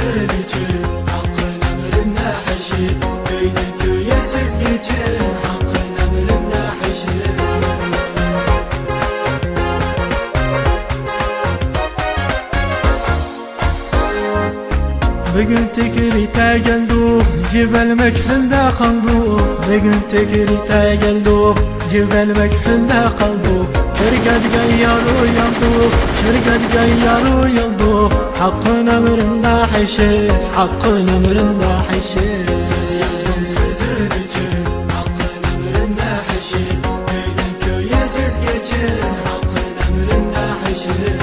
sözün için, hakkın emrinde haşir. Köyden köye siz geçin, hakkın emrinde haşir. Bugün Tikrit'e geldik, Cibel Mekhil'de kaldık. Bugün Tikrit'e geldik, Cibel Mekhil'de kaldık. Şirketge yarı yandık, şirketge yarı yıldık. Hakkın emrinde haşir, hakkın emrinde haşir. Söz yazdım sözün için, hakkın emrinde haşir. Köyden köye siz geçin, hakkın emrinde haşir.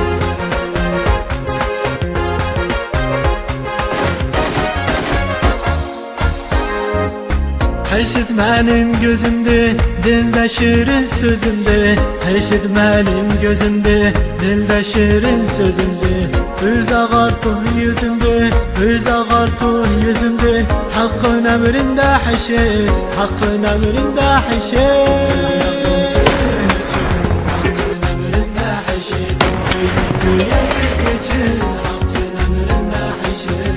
Eşit benim gözümde, dilde şirin sözümde. Eşit benim gözümde, dilde şirin sözümde. Üz ağartı yüzümde, üz ağartı yüzümde. Hakkın emrinde haşir, hakkın emrinde haşir. Söz yazdım sözün için, hakkın emrinde haşir. Köyden köye siz geçin, hakkın emrinde haşir.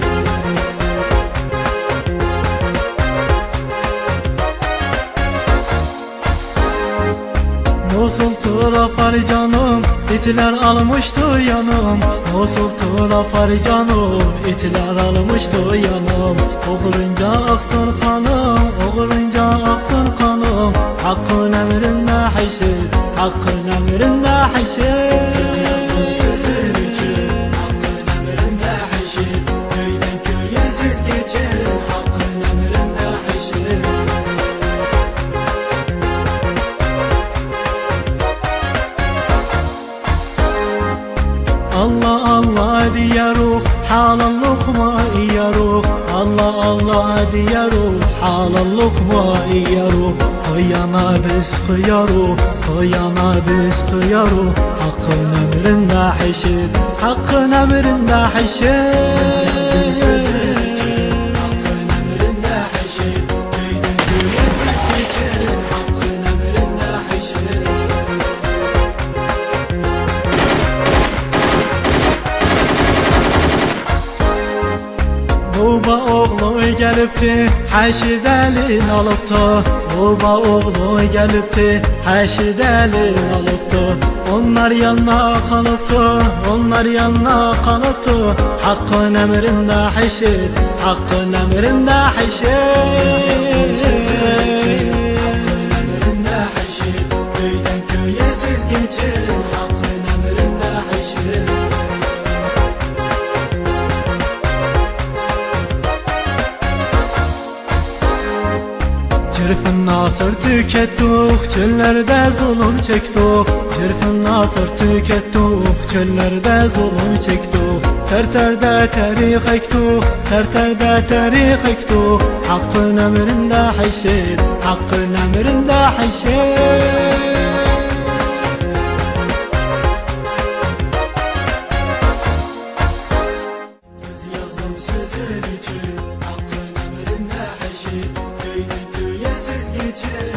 Mosul tarafar canım, itler almıştı yanım. Mosul tarafar canım, itler almıştı yanım. Oğlunca aksın kanım, oğlunca aksın kanım. Hakkın emrinde haşir, hakkın emrinde haşir. Söz yazdım sözün için, hakkın emrinde haşir. Köyden köye siz geçin, hakkın emrinde haşir. Allah Allah diye ruh, halal lokma ya ruh. Allah Allah diye ruh, halal lokma ya ruh. Koyana biz kıyaruk, koyana biz kıyaruk. Hakkın emrinde haşir, hakkın emrinde haşir. Söz yazdım sözün için, hakkın emrinde haşir. Köyden köye siz geçin, hakkın emrinde haşir. Baba oğlu gelipti, haşir elin alıptı. Baba oğlu gelipti, haşir elin alıptı. Onlar yanına kalıptı, onlar yanına kalıptı. Hakkın emrinde haşir, hakkın emrinde haşir. Hakkın emrinde haşir. Köyden köye siz geçin, hakkın emrinde haşir. Cirfin nasır tükettik, çöllerde zulüm çektik. Cirfin nasır tükettik, çöllerde zulüm çektik. Terterde tarih ektik, terterde tarih ektik. Hakkın emrinde haşir, hakkın emrinde haşir. Söz yazdım sözün için, hakkın emrinde haşir. Köyden köye siz geçin.